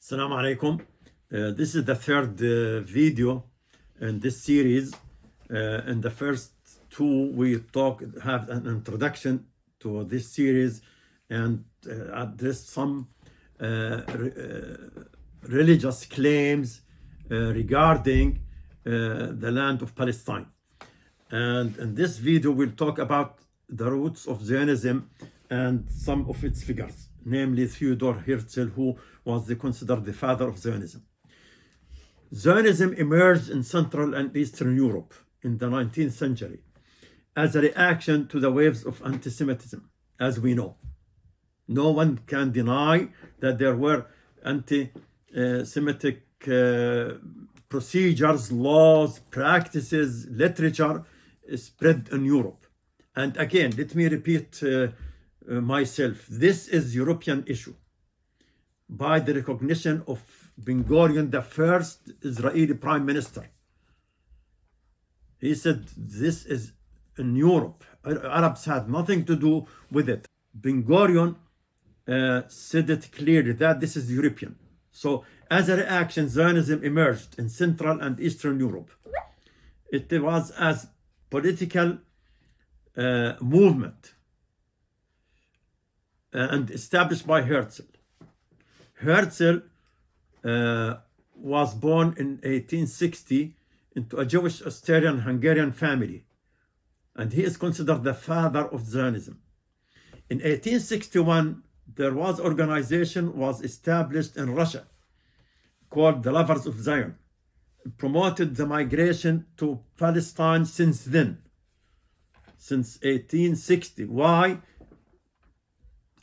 Assalamu alaikum. This is the third video in this series. In the first two, we have an introduction to this series and address some religious claims regarding the land of Palestine. And in this video, we'll talk about the roots of Zionism and some of its figures, namely Theodor Herzl, who was considered the father of Zionism. Zionism emerged in Central and Eastern Europe in the 19th century as a reaction to the waves of anti-Semitism, as we know. No one can deny that there were anti-Semitic procedures, laws, practices, literature spread in Europe. And again, let me repeat myself. This is European issue by the recognition of Ben-Gurion, the first Israeli prime minister. He said this is in Europe. Arabs had nothing to do with it. Ben-Gurion said it clearly that this is European. So as a reaction, Zionism emerged in Central and Eastern Europe. It was as political movement and established by Herzl. Herzl was born in 1860 into a Jewish Austrian-Hungarian family, and he is considered the father of Zionism. In 1861, there was organization was established in Russia called the Lovers of Zion. It promoted the migration to Palestine since then, since 1860. Why?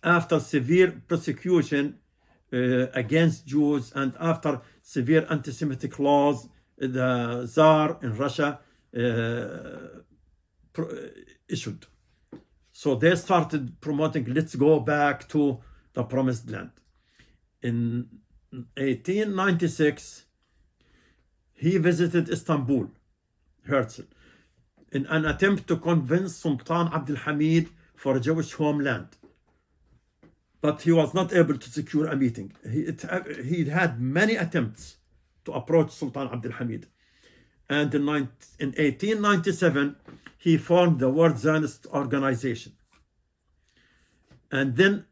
After severe persecution against Jews and after severe anti-Semitic laws, the Tsar in Russia issued. So they started promoting, let's go back to the promised land. In 1896, he visited Istanbul, Herzl, in an attempt to convince Sultan Abdul Hamid for a Jewish homeland. But he was not able to secure a meeting. He had many attempts to approach Sultan Abdul Hamid. And in 1897, he formed the World Zionist Organization. And then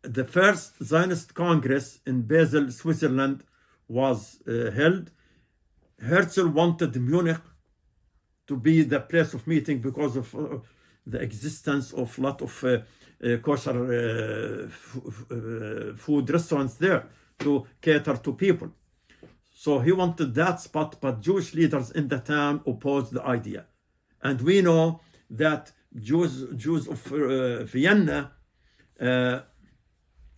the first Zionist Congress in Basel, Switzerland was held. Herzl wanted Munich to be the place of meeting because of the existence of a lot of kosher food restaurants there to cater to people. So he wanted that spot, but Jewish leaders in the town opposed the idea. And we know that Jews of Vienna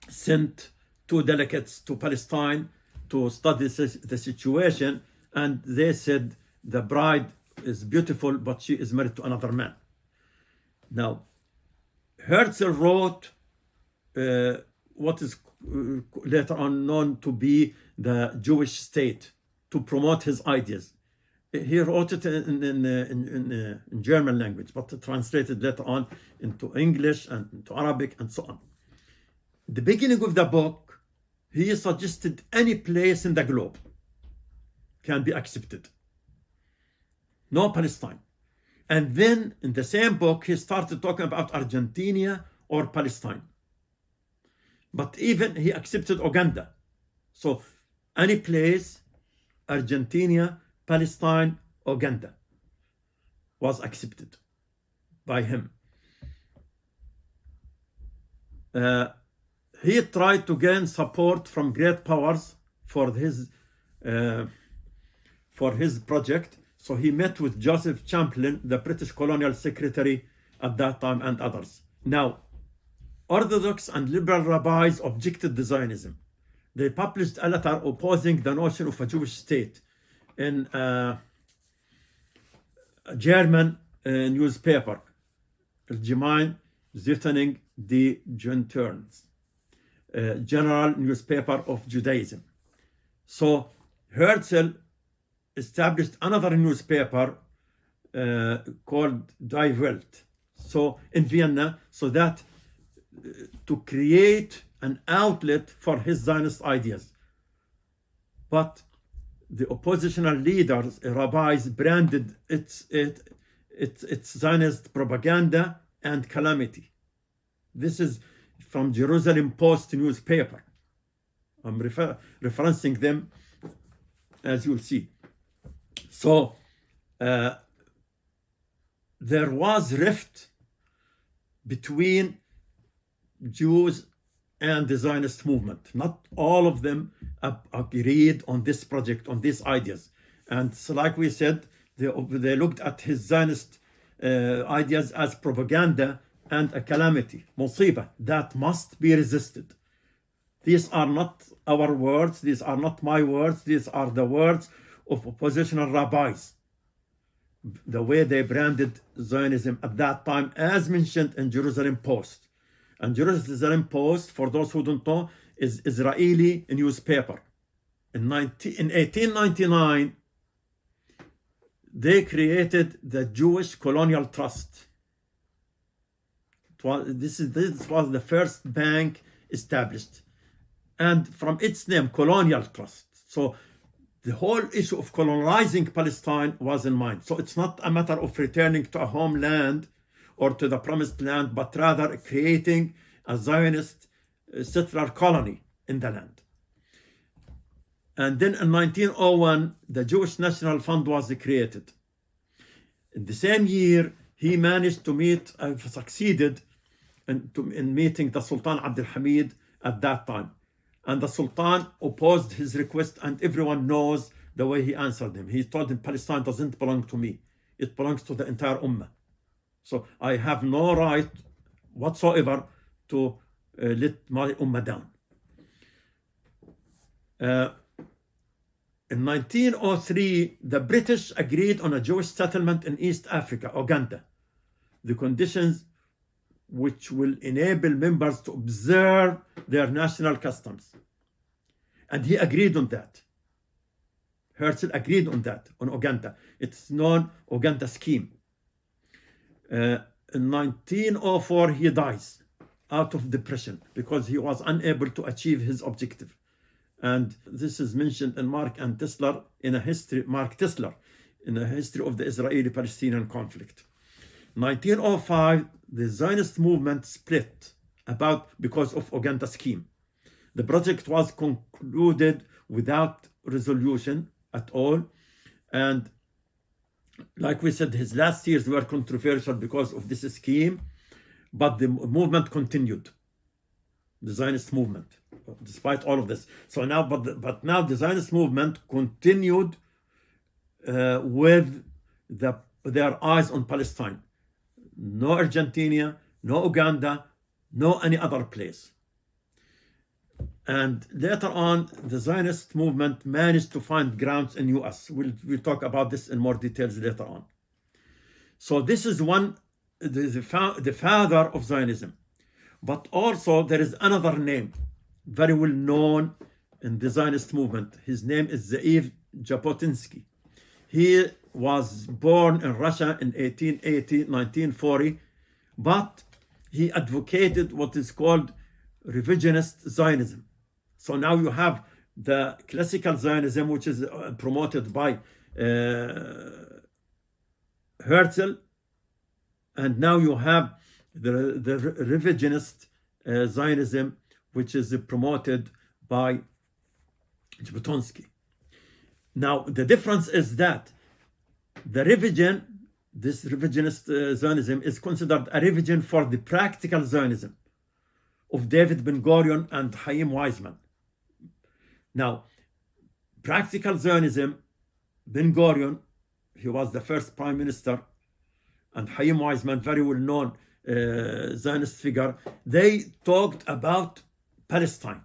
sent two delegates to Palestine to study the situation, and they said the bride is beautiful, but she is married to another man. Now, Herzl wrote what is later on known to be the Jewish state to promote his ideas. He wrote it in German language, but translated later on into English and into Arabic and so on. At the beginning of the book, he suggested any place in the globe can be accepted. No Palestine. And then in the same book, he started talking about Argentina or Palestine. But even he accepted Uganda. So any place, Argentina, Palestine, Uganda, was accepted by him. He tried to gain support from great powers for his project. So he met with Joseph Chamberlain, the British colonial secretary at that time, and others. Now, Orthodox and liberal rabbis objected to Zionism. They published a letter opposing the notion of a Jewish state in a German newspaper, Allgemeine Zeitung die Juden, general newspaper of Judaism. So Herzl established another newspaper called Die Welt, so in Vienna, so that to create an outlet for his Zionist ideas. but the oppositional leaders, rabbis, branded its Zionist propaganda and calamity. This is from Jerusalem Post newspaper. I'm referencing them, as you'll see. So there was rift between Jews and the Zionist movement. Not all of them agreed on this project, on these ideas. And so like we said, they looked at his Zionist ideas as propaganda and a calamity, musiba, that must be resisted. These are not our words, these are not my words, these are the words of oppositional rabbis. The way they branded Zionism at that time, as mentioned in Jerusalem Post. And Jerusalem Post, for those who don't know, is Israeli newspaper. In 1899, they created the Jewish Colonial Trust. This was the first bank established. And from its name, Colonial Trust. So the whole issue of colonizing Palestine was in mind. So it's not a matter of returning to a homeland or to the promised land, but rather creating a Zionist settler colony in the land. And then in 1901, the Jewish National Fund was created. In the same year, he managed to succeeded in meeting the Sultan Abdul Hamid at that time. And the Sultan opposed his request, and everyone knows the way he answered him. He told him, Palestine doesn't belong to me. It belongs to the entire Ummah. So I have no right whatsoever to let my Ummah down. In 1903, the British agreed on a Jewish settlement in East Africa, Uganda. The conditions which will enable members to observe their national customs. And he agreed on that. Herzl agreed on that, on Uganda. It's known Uganda scheme. In 1904, he dies out of depression because he was unable to achieve his objective. And this is mentioned in Mark of the history of the Israeli-Palestinian conflict. 1905, the Zionist movement split because of Uganda scheme. The project was concluded without resolution at all. And like we said, his last years were controversial because of this scheme, but the movement continued. The Zionist movement, despite all of this. So now, but now the Zionist movement continued with their eyes on Palestine. No Argentina, no Uganda, no any other place. And later on, the Zionist movement managed to find grounds in US. We'll talk about this in more details later on. So this is the father of Zionism. But also there is another name, very well known in the Zionist movement. His name is Ze'ev Jabotinsky. He was born in Russia in 1940, but he advocated what is called Revisionist Zionism. So now you have the classical Zionism, which is promoted by Herzl, and now you have the revisionist Zionism, which is promoted by Jabotinsky. Now, the difference is that this revisionist Zionism is considered a revision for the practical Zionism of David Ben-Gurion and Chaim Weizmann. Now, practical Zionism, Ben-Gurion, he was the first prime minister, and Chaim Weizmann, very well known Zionist figure, they talked about Palestine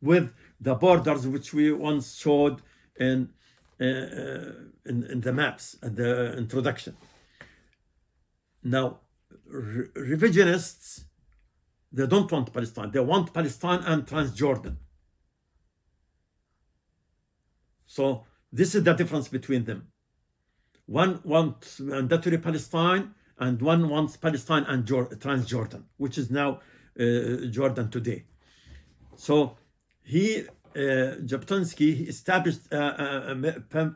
with the borders which we once showed in the maps at the introduction. Now, revisionists, they don't want Palestine. They want Palestine and Transjordan. So this is the difference between them. One wants mandatory Palestine, and one wants Palestine and Transjordan, which is now Jordan today. So he Jabotinsky, he established a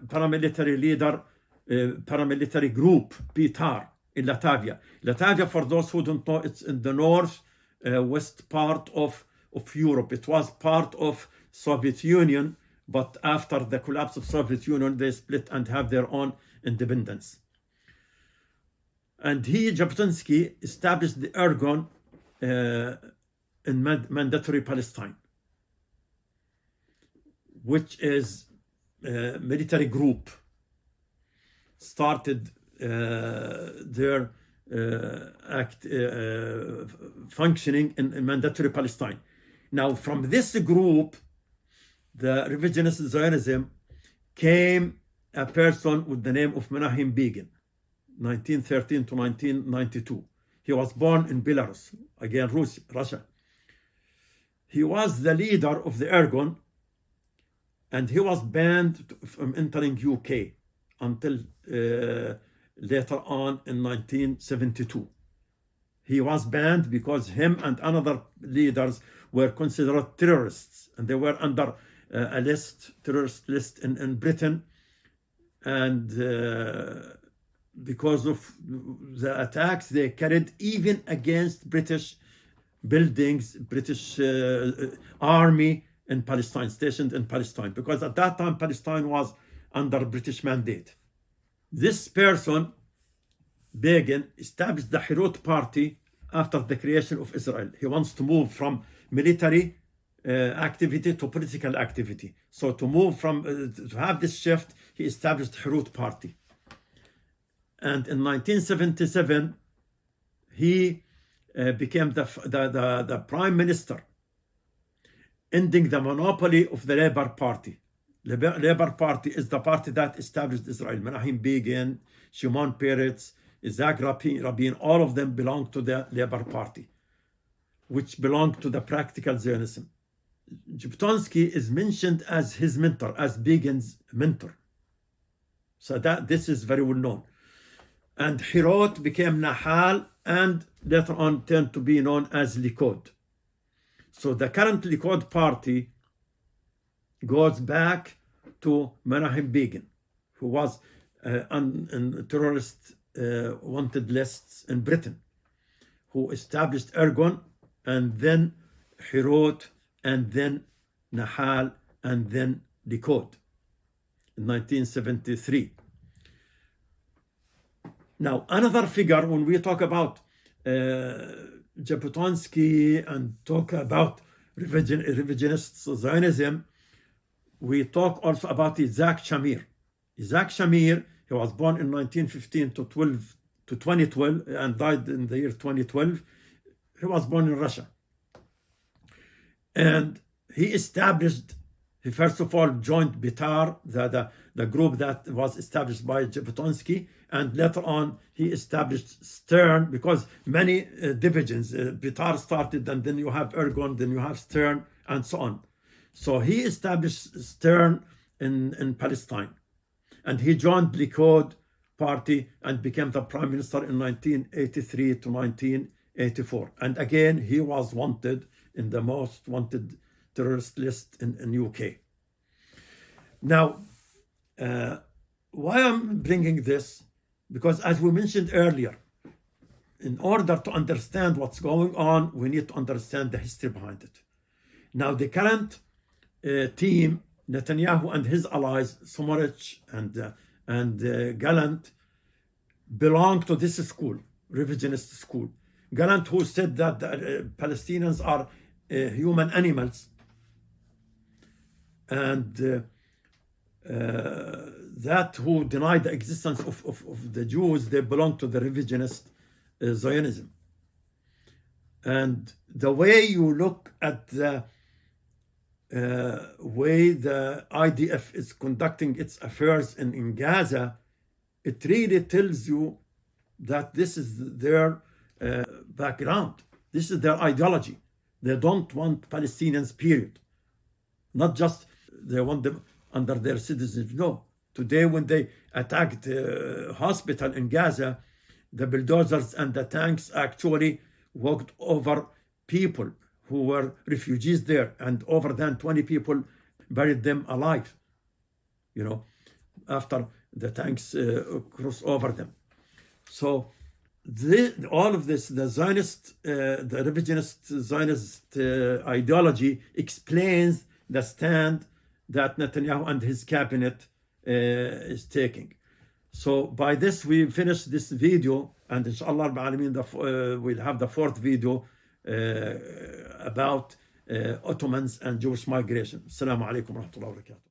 paramilitary leader, paramilitary group, PTAR, in Latavia. Latavia, for those who don't know, it's in the north west part of Europe. It was part of Soviet Union, but after the collapse of Soviet Union, they split and have their own independence. And Jabotinsky, established the Argonne in mandatory Palestine, which is a military group, started their functioning in mandatory Palestine. Now, from this group, the revisionist Zionism, came a person with the name of Menachem Begin, 1913 to 1992. He was born in Belarus, again Russia. He was the leader of the Argonne, and he was banned from entering UK until later on in 1972. He was banned because him and another leaders were considered terrorists, and they were under a terrorist list in Britain, and because of the attacks they carried even against British buildings, British army in Palestine, stationed in Palestine, because at that time Palestine was under British mandate. This person, Begin, established the Herut party after the creation of Israel. He wants to move from military activity to political activity. So to move from, to have this shift, he established the Herut party. And in 1977, he became the prime minister, ending the monopoly of the Labour Party. Labour Party is the party that established Israel. Menachem Begin, Shimon Peretz, Yitzhak Rabin, all of them belong to the Labour Party, which belonged to the practical Zionism. Jabotinsky is mentioned as his mentor, as Begin's mentor. So this is very well known. And Herut became Nahal and later on turned to be known as Likud. So the current Likud party goes back to Menachem Begin, who was on terrorist wanted lists in Britain, who established Argonne, and then Herut, and then Nahal, and then Likud in 1973. Now, another figure, when we talk about Jabotinsky and talk about revisionist Zionism, we talk also about Yitzhak Shamir. Yitzhak Shamir, he was born in 1915 to 2012 and died in the year 2012. He was born in Russia. And he established, he first of all joined Bitar, the group that was established by Jabotinsky, and later on he established Stern, because many divisions, Bitar started, and then you have Argonne, then you have Stern, and so on. So he established Stern in Palestine, and he joined Likud party and became the prime minister in 1983 to 1984. And again, he was wanted in the most wanted terrorist list in UK. Now, why I'm bringing this? Because as we mentioned earlier, in order to understand what's going on, we need to understand the history behind it. Now, the current team, Netanyahu and his allies, Smotrich and Gallant, belong to this school, revisionist school. Gallant, who said that the Palestinians are human animals, and that who denied the existence of the Jews, they belong to the revisionist Zionism. And the way you look at the way the IDF is conducting its affairs in Gaza, it really tells you that this is their background. This is their ideology. They don't want Palestinians, period. Not just they want them under their citizenship. No. Today, when they attacked the hospital in Gaza, the bulldozers and the tanks actually walked over people who were refugees there, and over than 20 people buried them alive, you know, after the tanks crossed over them. So all of this, the Zionist, the revisionist Zionist ideology explains the stand that Netanyahu and his cabinet is taking. So by this we finish this video, and inshallah we'll have the fourth video about Ottomans and Jewish migration. Assalamu alaikum wa rahmatullahi wa barakatuh.